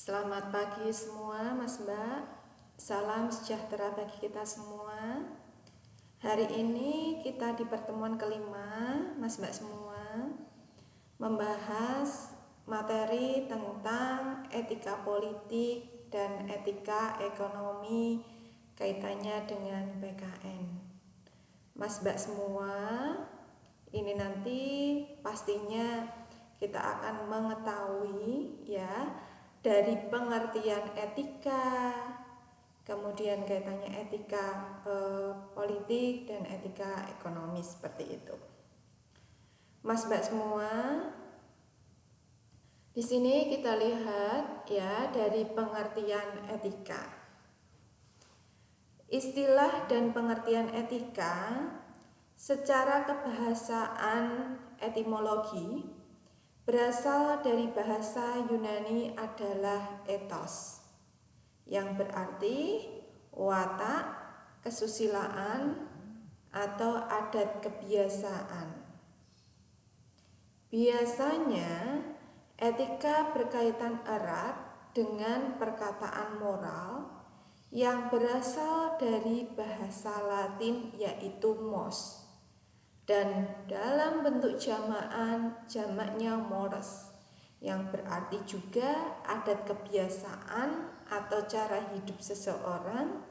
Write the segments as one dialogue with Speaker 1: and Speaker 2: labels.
Speaker 1: Selamat pagi semua Mas Mbak. Salam sejahtera bagi kita semua. Hari ini kita di pertemuan kelima Mas Mbak semua membahas materi tentang etika politik dan etika ekonomi kaitannya dengan PKN. Mas Mbak semua, ini nanti pastinya kita akan mengetahui ya dari pengertian etika, kemudian kaitannya etika politik dan etika ekonomi seperti itu. Mas Mbak semua, di sini kita lihat ya dari pengertian etika. Istilah dan pengertian etika secara kebahasaan etimologi berasal dari bahasa Yunani adalah ethos, yang berarti watak, kesusilaan, atau adat kebiasaan. Biasanya, etika berkaitan erat dengan perkataan moral yang berasal dari bahasa Latin yaitu mos, dan dalam bentuk jamaknya mores, yang berarti juga adat kebiasaan atau cara hidup seseorang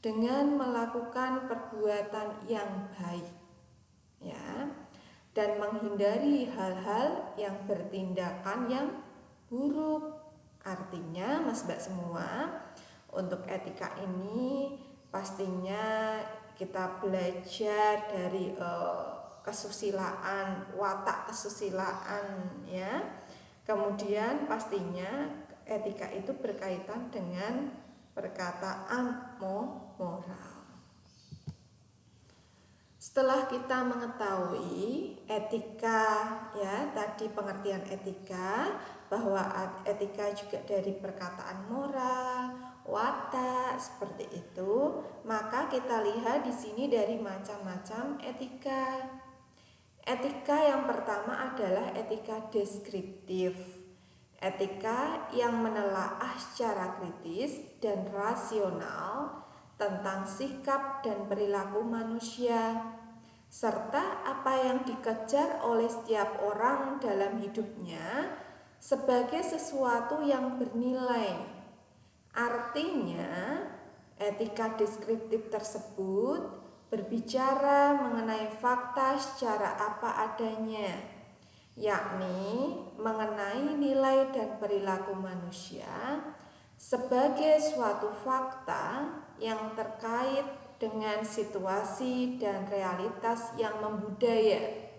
Speaker 1: dengan melakukan perbuatan yang baik ya, dan menghindari hal-hal yang bertindakan yang buruk. Artinya Mas Mbak semua, untuk etika ini pastinya kita belajar dari kesusilaan, watak kesusilaan ya. Kemudian pastinya etika itu berkaitan dengan perkataan moral. Setelah kita mengetahui etika ya, tadi pengertian etika bahwa etika juga dari perkataan moral, watak seperti itu, maka kita lihat di sini dari macam-macam etika. Etika yang pertama adalah etika deskriptif. Etika yang menelaah secara kritis dan rasional tentang sikap dan perilaku manusia, serta apa yang dikejar oleh setiap orang dalam hidupnya sebagai sesuatu yang bernilai. Artinya, etika deskriptif tersebut berbicara mengenai fakta secara apa adanya, yakni mengenai nilai dan perilaku manusia sebagai suatu fakta yang terkait dengan situasi dan realitas yang membudaya.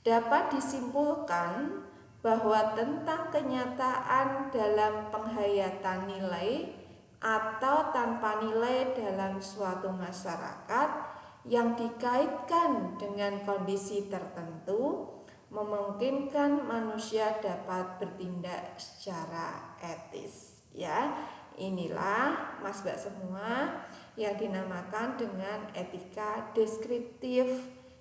Speaker 1: Dapat disimpulkan bahwa tentang kenyataan dalam penghayatan nilai atau tanpa nilai dalam suatu masyarakat yang dikaitkan dengan kondisi tertentu memungkinkan manusia dapat bertindak secara etis ya. Inilah Mas Mbak semua yang dinamakan dengan etika deskriptif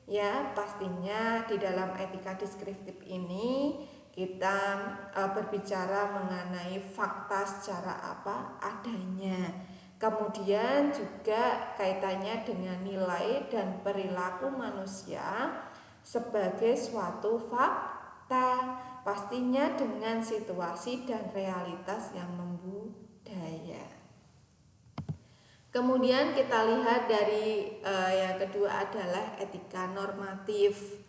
Speaker 1: ya. Pastinya di dalam etika deskriptif ini kita berbicara mengenai fakta secara apa adanya. Kemudian juga kaitannya dengan nilai dan perilaku manusia sebagai suatu fakta, pastinya dengan situasi dan realitas yang membudaya. Kemudian kita lihat dari yang kedua adalah etika normatif.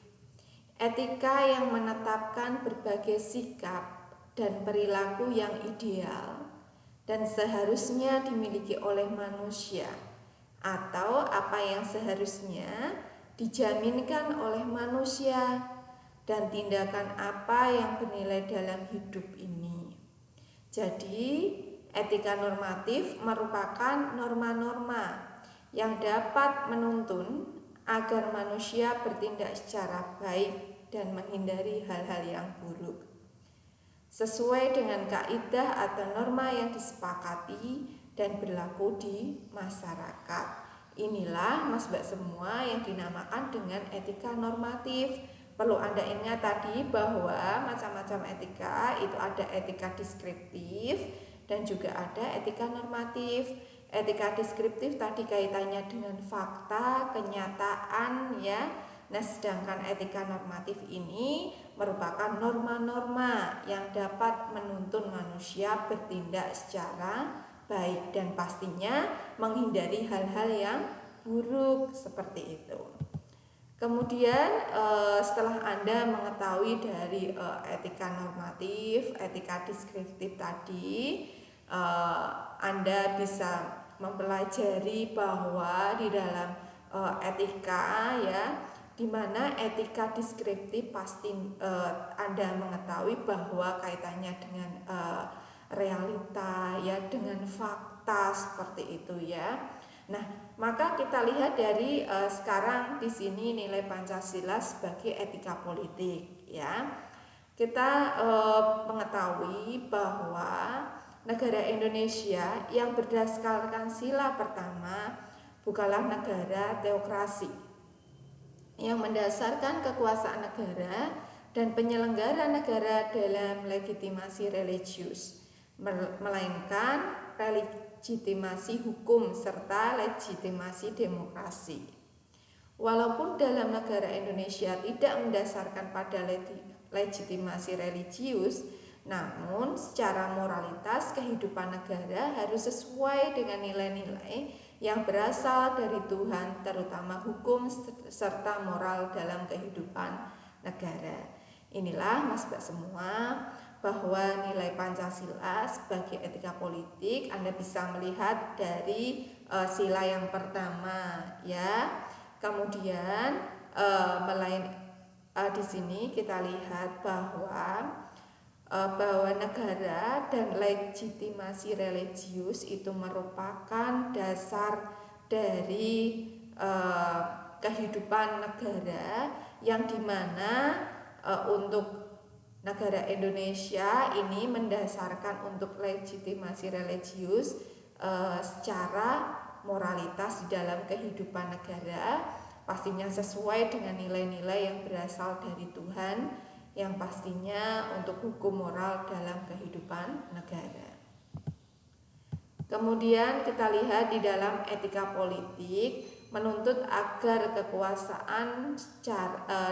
Speaker 1: Etika yang menetapkan berbagai sikap dan perilaku yang ideal dan seharusnya dimiliki oleh manusia, atau apa yang seharusnya dijaminkan oleh manusia, dan tindakan apa yang bernilai dalam hidup ini. Jadi, etika normatif merupakan norma-norma yang dapat menuntun agar manusia bertindak secara baik dan menghindari hal-hal yang buruk sesuai dengan kaidah atau norma yang disepakati dan berlaku di masyarakat. Inilah Mas Mbak semua yang dinamakan dengan etika normatif. perlu Anda ingat tadi bahwa macam-macam etika itu ada etika deskriptif dan juga ada etika normatif. Etika deskriptif tadi kaitannya dengan fakta, kenyataan ya. Nah, sedangkan etika normatif ini merupakan norma-norma yang dapat menuntun manusia bertindak secara baik dan pastinya menghindari hal-hal yang buruk seperti itu. Kemudian setelah Anda mengetahui dari etika normatif, etika deskriptif tadi, Anda bisa mempelajari bahwa di dalam etika ya, di mana etika deskriptif pasti Anda mengetahui bahwa kaitannya dengan realita ya, dengan fakta seperti itu ya. Nah, maka kita lihat dari sekarang di sini nilai Pancasila sebagai etika politik ya. Kita mengetahui bahwa negara Indonesia yang berdasarkan sila pertama bukanlah negara teokrasi yang mendasarkan kekuasaan negara dan penyelenggara negara dalam legitimasi religius, melainkan legitimasi hukum serta legitimasi demokrasi. Walaupun dalam negara Indonesia tidak mendasarkan pada legitimasi religius, namun secara moralitas kehidupan negara harus sesuai dengan nilai-nilai yang berasal dari Tuhan, terutama hukum serta moral dalam kehidupan negara. Inilah Mas Mbak semua, bahwa nilai Pancasila sebagai etika politik Anda bisa melihat dari sila yang pertama ya. Kemudian di sini kita lihat bahwa negara dan legitimasi religius itu merupakan dasar dari kehidupan negara, yang dimana untuk negara Indonesia ini mendasarkan untuk legitimasi religius secara moralitas di dalam kehidupan negara, pastinya sesuai dengan nilai-nilai yang berasal dari Tuhan, yang pastinya untuk hukum moral dalam kehidupan negara. Kemudian kita lihat di dalam etika politik menuntut agar kekuasaan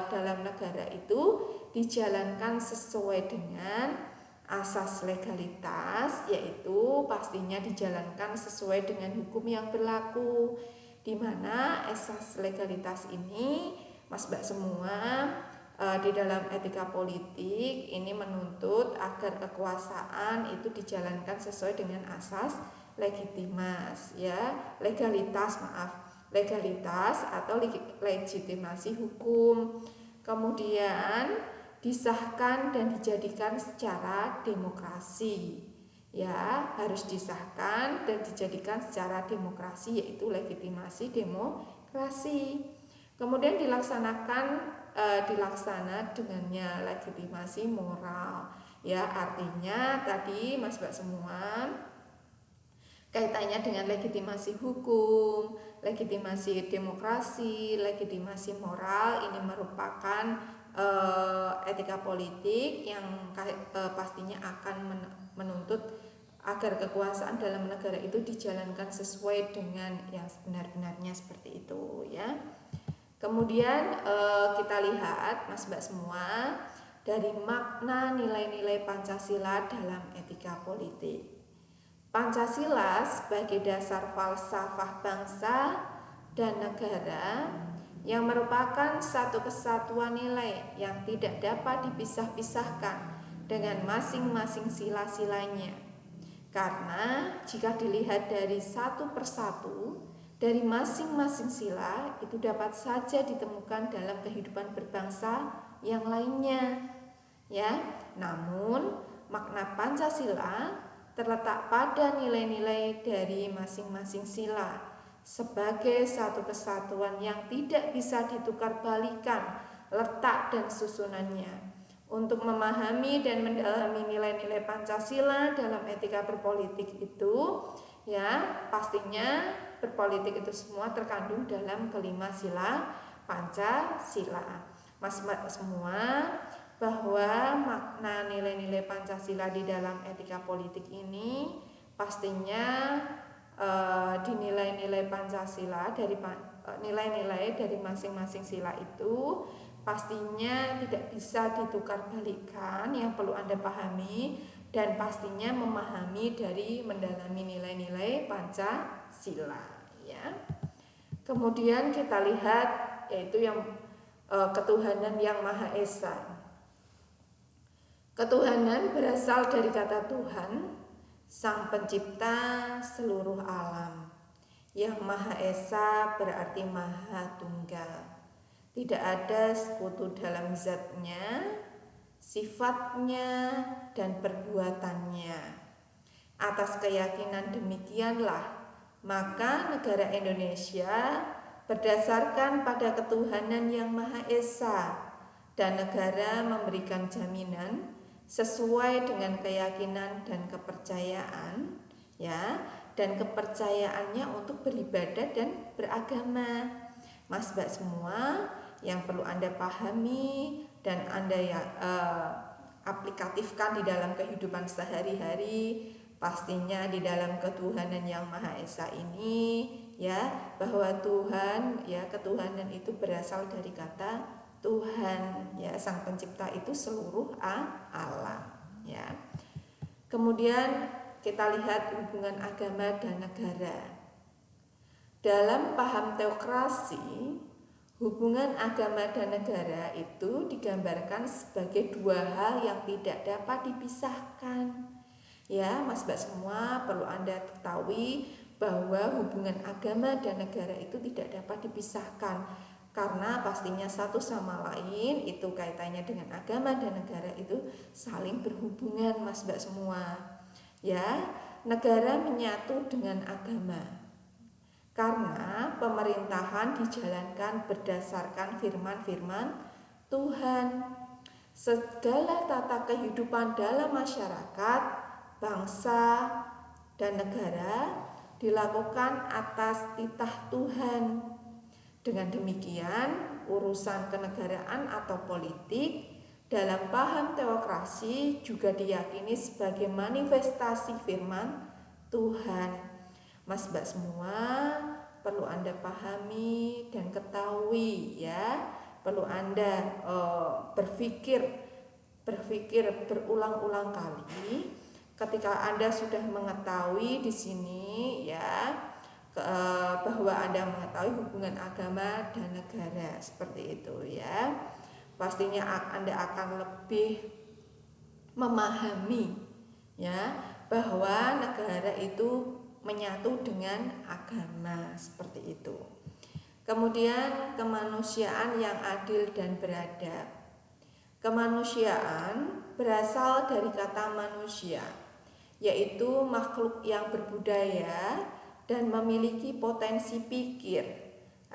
Speaker 1: dalam negara itu dijalankan sesuai dengan asas legalitas, yaitu pastinya dijalankan sesuai dengan hukum yang berlaku, di mana asas legalitas ini Mas Mbak semua di dalam etika politik ini menuntut agar kekuasaan itu dijalankan sesuai dengan asas legalitas atau legitimasi hukum. Kemudian disahkan dan dijadikan secara demokrasi ya, harus disahkan dan dijadikan secara demokrasi, yaitu legitimasi demokrasi. Kemudian dilaksana dengannya legitimasi moral ya, artinya tadi Mas Mbak semua kaitannya dengan legitimasi hukum, legitimasi demokrasi, legitimasi moral. Ini merupakan etika politik yang pastinya akan menuntut agar kekuasaan dalam negara itu dijalankan sesuai dengan yang sebenar-benarnya seperti itu ya. Kemudian kita lihat Mas Mbak semua dari makna nilai-nilai Pancasila dalam etika politik. Pancasila sebagai dasar falsafah bangsa dan negara yang merupakan satu kesatuan nilai yang tidak dapat dipisah-pisahkan dengan masing-masing sila-silanya. Karena jika dilihat dari satu persatu, dari masing-masing sila itu dapat saja ditemukan dalam kehidupan berbangsa yang lainnya. Ya, namun makna Pancasila terletak pada nilai-nilai dari masing-masing sila sebagai satu kesatuan yang tidak bisa ditukar balikan letak dan susunannya. Untuk memahami dan mendalami nilai-nilai Pancasila dalam etika berpolitik itu ya, pastinya berpolitik itu semua terkandung dalam kelima sila Pancasila. Mas semua, bahwa makna nilai-nilai Pancasila di dalam etika politik ini pastinya di nilai-nilai Pancasila nilai-nilai dari masing-masing sila itu pastinya tidak bisa ditukar balikan. Yang perlu Anda pahami dan pastinya memahami dari mendalami nilai-nilai Pancasila, ya. Kemudian kita lihat yaitu yang ketuhanan yang Maha Esa. Ketuhanan berasal dari kata Tuhan, Sang Pencipta seluruh alam. Yang Maha Esa berarti Maha Tunggal. Tidak ada sekutu dalam zatnya, sifatnya, dan perbuatannya. Atas keyakinan demikianlah, maka negara Indonesia berdasarkan pada ketuhanan yang Maha Esa, dan negara memberikan jaminan sesuai dengan keyakinan dan kepercayaan, ya, dan kepercayaannya untuk beribadah dan beragama. Mas Mbak semua, yang perlu Anda pahami dan Anda aplikatifkan di dalam kehidupan sehari-hari, pastinya di dalam ketuhanan yang Maha Esa ini, ya, bahwa Tuhan, ya, ketuhanan itu berasal dari kata Tuhan, ya, Sang Pencipta itu seluruh alam, ya. Kemudian kita lihat hubungan agama dan negara. Dalam paham teokrasi, hubungan agama dan negara itu digambarkan sebagai dua hal yang tidak dapat dipisahkan. Ya, Mas Mbak semua perlu Anda ketahui bahwa hubungan agama dan negara itu tidak dapat dipisahkan. Karena pastinya satu sama lain itu kaitannya dengan agama dan negara itu saling berhubungan, Mas Mbak semua. Ya, negara menyatu dengan agama. Karena pemerintahan dijalankan berdasarkan firman-firman Tuhan. Segala tata kehidupan dalam masyarakat, bangsa, dan negara dilakukan atas titah Tuhan. Dengan demikian, urusan kenegaraan atau politik dalam paham teokrasi juga diyakini sebagai manifestasi firman Tuhan. Mas Mbak semua perlu Anda pahami dan ketahui, ya. Perlu Anda berpikir berulang-ulang kali. Ketika Anda sudah mengetahui di sini, ya, bahwa Anda mengetahui hubungan agama dan negara seperti itu, ya, pastinya Anda akan lebih memahami, ya, bahwa negara itu menyatu dengan agama seperti itu. Kemudian kemanusiaan yang adil dan beradab. Kemanusiaan berasal dari kata manusia, yaitu makhluk yang berbudaya dan memiliki potensi pikir,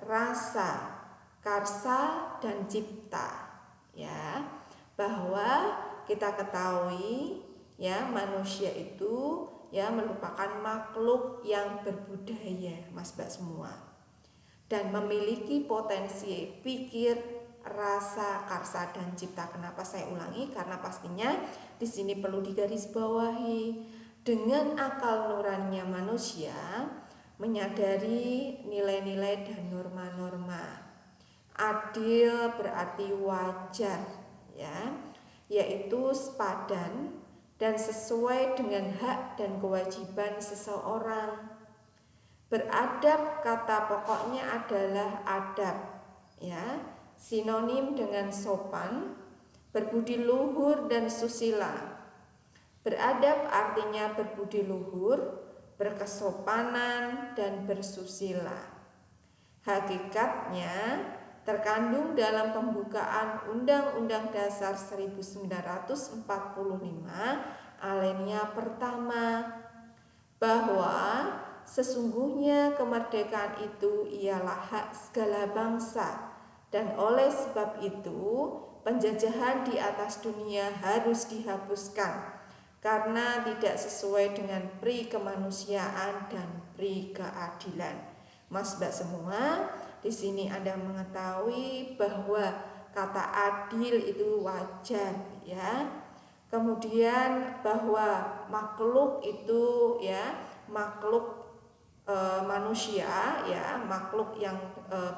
Speaker 1: rasa, karsa, dan cipta, ya. Bahwa kita ketahui, ya, manusia itu, ya, merupakan makhluk yang berbudaya, Mas Mbak semua, dan memiliki potensi pikir, rasa, karsa, dan cipta. Kenapa saya ulangi? Karena pastinya di sini perlu digarisbawahi. Dengan akal nuraninya manusia menyadari nilai-nilai dan norma-norma. Adil berarti wajar, ya, yaitu sepadan dan sesuai dengan hak dan kewajiban seseorang. Beradab kata pokoknya adalah adab, ya, sinonim dengan sopan, berbudi luhur dan susila. Beradab artinya berbudi luhur, berkesopanan, dan bersusila. Hakikatnya terkandung dalam pembukaan Undang-Undang Dasar 1945 alinea pertama, bahwa sesungguhnya kemerdekaan itu ialah hak segala bangsa, dan oleh sebab itu penjajahan di atas dunia harus dihapuskan karena tidak sesuai dengan pri kemanusiaan dan pri keadilan. Mas Mbak semua, di sini Anda mengetahui bahwa kata adil itu wajar ya. Kemudian bahwa makhluk itu ya, makhluk manusia ya, makhluk yang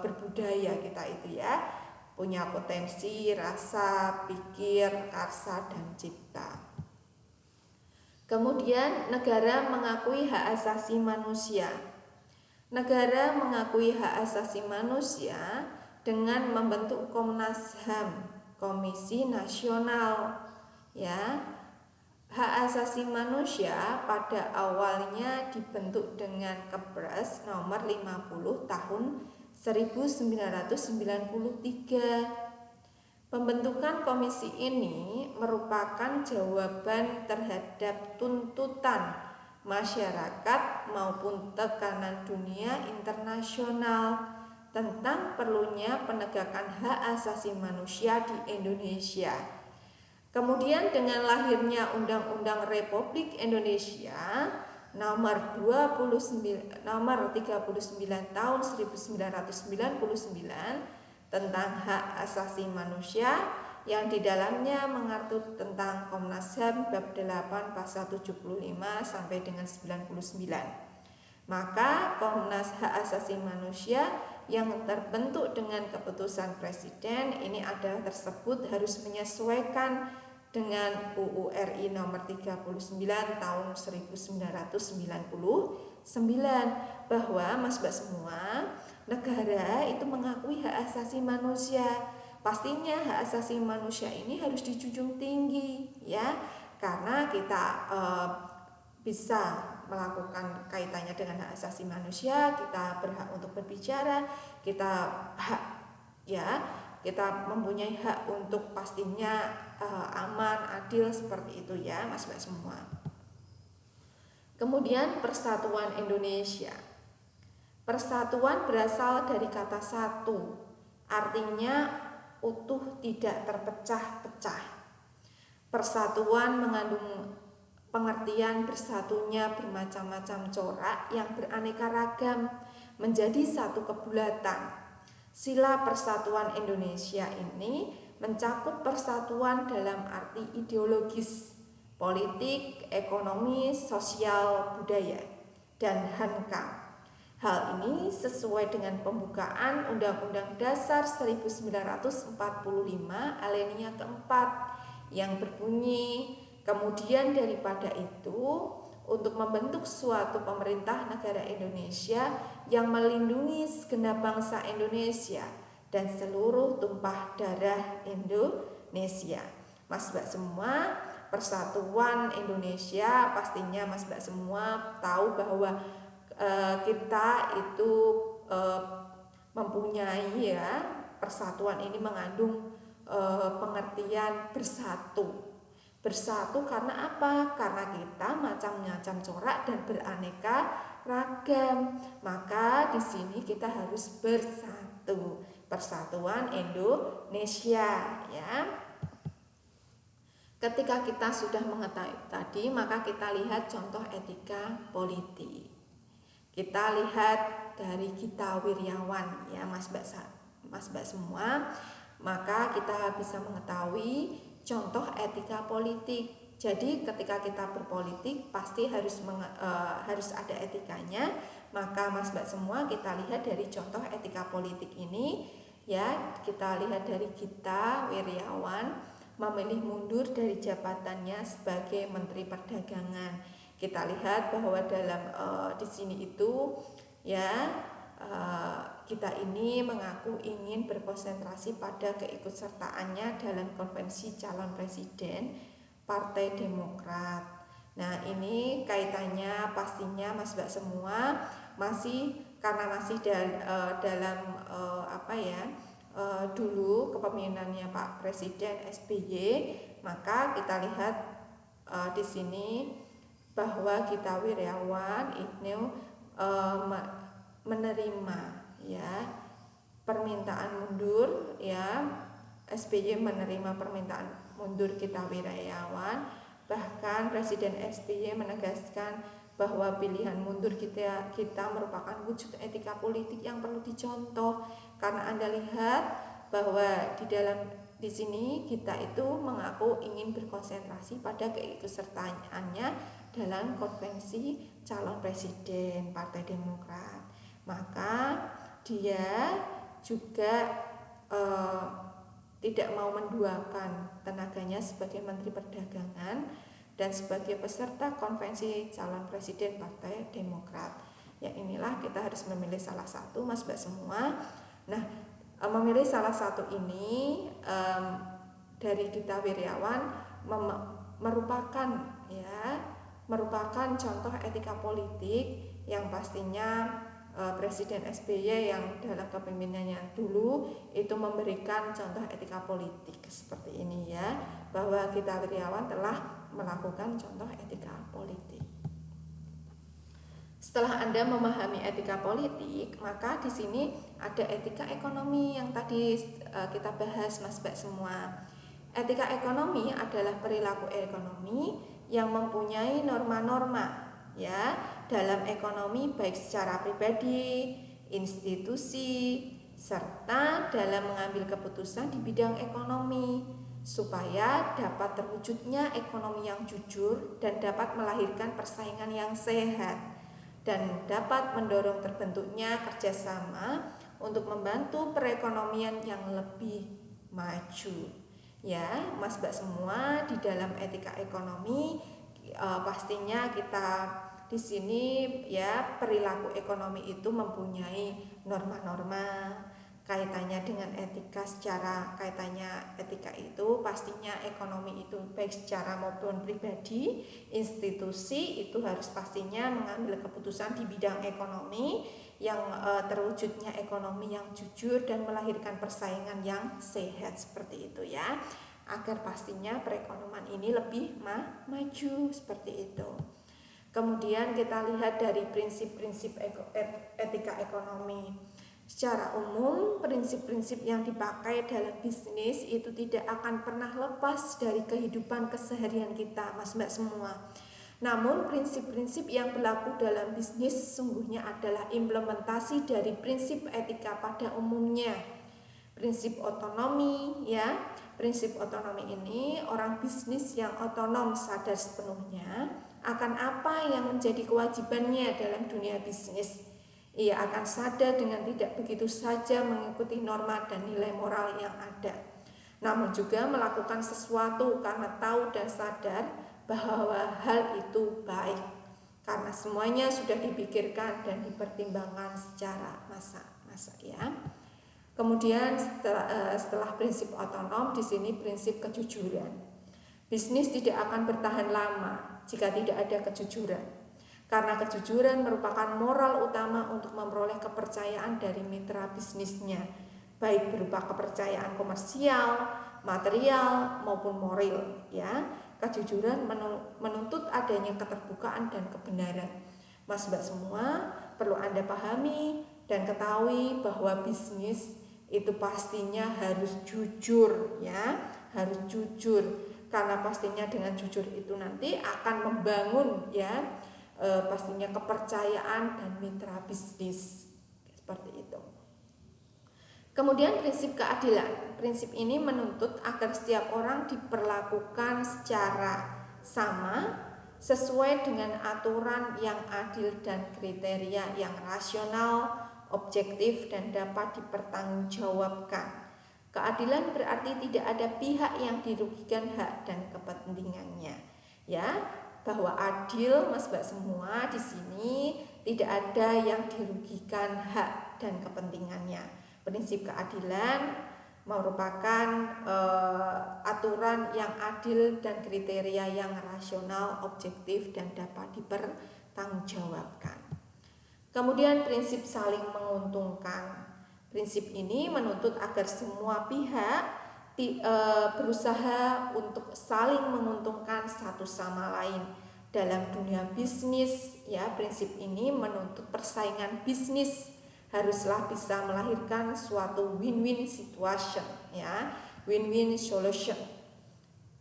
Speaker 1: berbudaya kita itu ya, punya potensi, rasa, pikir, karsa, dan cipta. Kemudian negara mengakui hak asasi manusia. Negara mengakui hak asasi manusia dengan membentuk Komnas HAM, Komisi Nasional ya. Hak asasi manusia pada awalnya dibentuk dengan Kepres nomor 50 tahun 1993. Pembentukan komisi ini merupakan jawaban terhadap tuntutan masyarakat maupun tekanan dunia internasional tentang perlunya penegakan hak asasi manusia di Indonesia. Kemudian dengan lahirnya Undang-Undang Republik Indonesia nomor 39 tahun 1999 tentang hak asasi manusia yang di dalamnya mengatur tentang Komnas HAM bab 8 pasal 75 sampai dengan 99. Maka Komnas Hak Asasi Manusia yang terbentuk dengan keputusan Presiden ini adalah tersebut harus menyesuaikan dengan UU RI nomor 39 tahun 1999 bahwa Mas-Mbak semua, negara itu mengakui hak asasi manusia. Pastinya hak asasi manusia ini harus dijunjung tinggi ya, karena kita bisa melakukan kaitannya dengan hak asasi manusia, kita berhak untuk berbicara, kita hak ya, kita mempunyai hak untuk pastinya aman, adil seperti itu ya, Mas-Mbak semua. Kemudian Persatuan Indonesia. Persatuan berasal dari kata satu, artinya utuh, tidak terpecah-pecah. Persatuan mengandung pengertian bersatunya bermacam-macam corak yang beraneka ragam menjadi satu kebulatan. Sila Persatuan Indonesia ini mencakup persatuan dalam arti ideologis, politik, ekonomi, sosial, budaya, dan hankam. Hal ini sesuai dengan pembukaan Undang-Undang Dasar 1945 alinea keempat yang berbunyi, kemudian daripada itu, untuk membentuk suatu pemerintah negara Indonesia yang melindungi segenap bangsa Indonesia dan seluruh tumpah darah Indonesia. Mas-Mbak semua, Persatuan Indonesia pastinya Mas-Mbak semua tahu bahwa kita itu mempunyai ya, persatuan ini mengandung pengertian bersatu. Bersatu karena apa? Karena kita macam-macam corak dan beraneka ragam. Maka di sini kita harus bersatu. Persatuan Indonesia ya. Ketika kita sudah mengetahui tadi, maka kita lihat contoh etika politik. Kita lihat dari Gita Wirjawan ya, Mas-Mbak semua. Maka kita bisa mengetahui contoh etika politik. Jadi ketika kita berpolitik pasti harus ada etikanya. Maka Mas-Mbak semua kita lihat dari contoh etika politik ini ya, kita lihat dari Gita Wirjawan memilih mundur dari jabatannya sebagai Menteri Perdagangan. Kita lihat bahwa dalam di sini itu ya, kita ini mengaku ingin berkonsentrasi pada keikutsertaannya dalam konvensi calon presiden Partai Demokrat. Nah, ini kaitannya pastinya Mas-Mbak semua masih karena masih dalam dulu kepemimpinannya Pak Presiden SBY, maka kita lihat di sini bahwa Gita Wirjawan itu menerima ya permintaan mundur ya, SBY menerima permintaan mundur Gita Wirjawan. Bahkan Presiden SBY menegaskan bahwa pilihan mundur kita merupakan wujud etika politik yang perlu dicontoh. Karena Anda lihat bahwa di sini kita itu mengaku ingin berkonsentrasi pada keikutsertaannya dalam konvensi calon presiden Partai Demokrat. Maka dia juga tidak mau menduakan tenaganya sebagai Menteri Perdagangan dan sebagai peserta konvensi calon presiden Partai Demokrat. Ya, inilah kita harus memilih salah satu, Mas Mbak semua. Nah, memilih salah satu ini dari Dita Wirjawan merupakan contoh etika politik yang pastinya Presiden SBY yang dalam kepemimpinannya dulu itu memberikan contoh etika politik seperti ini ya, bahwa Dita Wirjawan telah melakukan contoh etika politik. Setelah Anda memahami etika politik, maka di sini ada etika ekonomi yang tadi kita bahas, Mas Mbak semua. Etika ekonomi adalah perilaku ekonomi yang mempunyai norma-norma ya dalam ekonomi, baik secara pribadi, institusi, serta dalam mengambil keputusan di bidang ekonomi, supaya dapat terwujudnya ekonomi yang jujur dan dapat melahirkan persaingan yang sehat dan dapat mendorong terbentuknya kerjasama untuk membantu perekonomian yang lebih maju. Ya, Mas Mbak semua, di dalam etika ekonomi pastinya kita di sini ya, perilaku ekonomi itu mempunyai norma-norma kaitannya dengan etika. Secara kaitannya etika itu pastinya ekonomi itu baik secara maupun pribadi, institusi itu harus pastinya mengambil keputusan di bidang ekonomi yang terwujudnya ekonomi yang jujur dan melahirkan persaingan yang sehat seperti itu ya, agar pastinya perekonomian ini lebih maju seperti itu. Kemudian kita lihat dari prinsip-prinsip etika ekonomi. Secara umum, prinsip-prinsip yang dipakai dalam bisnis itu tidak akan pernah lepas dari kehidupan keseharian kita, Mas Mbak semua. Namun prinsip-prinsip yang berlaku dalam bisnis sesungguhnya adalah implementasi dari prinsip etika pada umumnya. Prinsip otonomi ya. Prinsip otonomi ini orang bisnis yang otonom sadar sepenuhnya akan apa yang menjadi kewajibannya dalam dunia bisnis. Ia akan sadar dengan tidak begitu saja mengikuti norma dan nilai moral yang ada, namun juga melakukan sesuatu karena tahu dan sadar bahwa hal itu baik, karena semuanya sudah dipikirkan dan dipertimbangkan secara masa ya. Kemudian setelah prinsip otonom, di sini prinsip kejujuran. Bisnis tidak akan bertahan lama jika tidak ada kejujuran. Karena kejujuran merupakan moral utama untuk memperoleh kepercayaan dari mitra bisnisnya, baik berupa kepercayaan komersial, material maupun moral ya. Kejujuran menuntut adanya keterbukaan dan kebenaran. Mas Mbak semua, perlu Anda pahami dan ketahui bahwa bisnis itu pastinya harus jujur ya, harus jujur, karena pastinya dengan jujur itu nanti akan membangun ya pastinya kepercayaan dan mitra bisnis seperti itu. Kemudian prinsip keadilan. Prinsip ini menuntut agar setiap orang diperlakukan secara sama sesuai dengan aturan yang adil dan kriteria yang rasional, objektif dan dapat dipertanggungjawabkan. Keadilan berarti tidak ada pihak yang dirugikan hak dan kepentingannya. Ya, bahwa adil Mas Mbak semua di sini tidak ada yang dirugikan hak dan kepentingannya. Prinsip keadilan merupakan aturan yang adil dan kriteria yang rasional, objektif dan dapat dipertanggungjawabkan. Kemudian prinsip saling menguntungkan. Prinsip ini menuntut agar semua pihak berusaha untuk saling menguntungkan satu sama lain dalam dunia bisnis ya. Prinsip ini menuntut persaingan bisnis haruslah bisa melahirkan suatu win-win situation ya, win-win solution.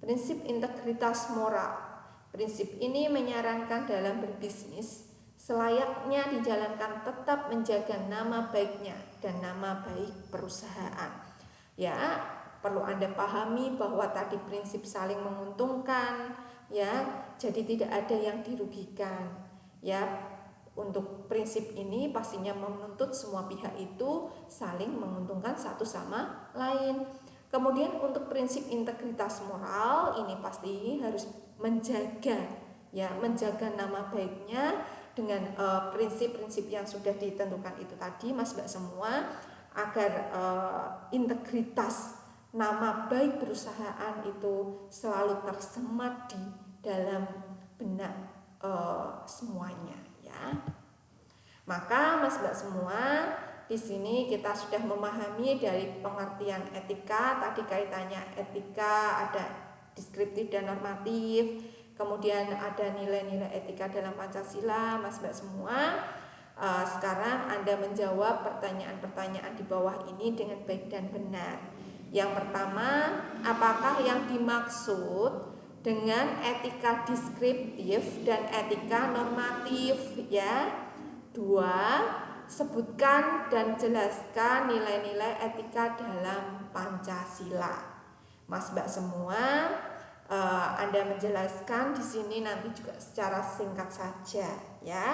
Speaker 1: Prinsip integritas moral. Prinsip ini menyarankan dalam berbisnis selayaknya dijalankan tetap menjaga nama baiknya dan nama baik perusahaan. Ya, perlu Anda pahami bahwa tadi prinsip saling menguntungkan, ya. Jadi tidak ada yang dirugikan. Ya, untuk prinsip ini pastinya menuntut semua pihak itu saling menguntungkan satu sama lain. Kemudian untuk prinsip integritas moral ini pasti harus menjaga, ya, menjaga nama baiknya dengan prinsip-prinsip yang sudah ditentukan itu tadi, Mas Mbak semua, agar integritas nama baik perusahaan itu selalu tersemat di dalam benak semuanya, ya. Maka Mas Mbak semua, di sini kita sudah memahami dari pengertian etika, tadi kaitannya etika ada deskriptif dan normatif, kemudian ada nilai-nilai etika dalam Pancasila, Mas Mbak semua. Sekarang Anda menjawab pertanyaan-pertanyaan di bawah ini dengan baik dan benar. Yang pertama, apakah yang dimaksud dengan etika deskriptif dan etika normatif, ya? 2. Sebutkan dan jelaskan nilai-nilai etika dalam Pancasila. Mas Mbak semua, Anda menjelaskan di sini nanti juga secara singkat saja, ya.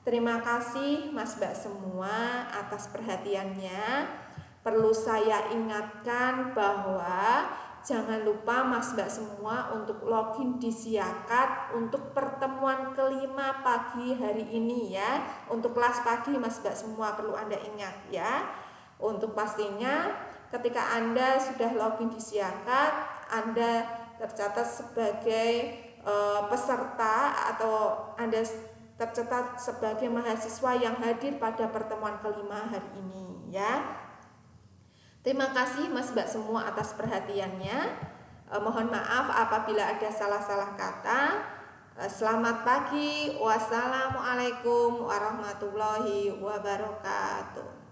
Speaker 1: Terima kasih Mas Mbak semua atas perhatiannya. Perlu saya ingatkan bahwa jangan lupa Mas Mbak semua untuk login di Siakat untuk pertemuan kelima pagi hari ini, ya. Untuk kelas pagi Mas Mbak semua perlu Anda ingat, ya. Untuk pastinya ketika Anda sudah login di Siakat, Anda tercatat sebagai peserta atau Anda tercatat sebagai mahasiswa yang hadir pada pertemuan kelima hari ini, ya. Terima kasih Mas Mbak semua atas perhatiannya. Mohon maaf apabila ada salah-salah kata. Selamat pagi. Wassalamualaikum warahmatullahi wabarakatuh.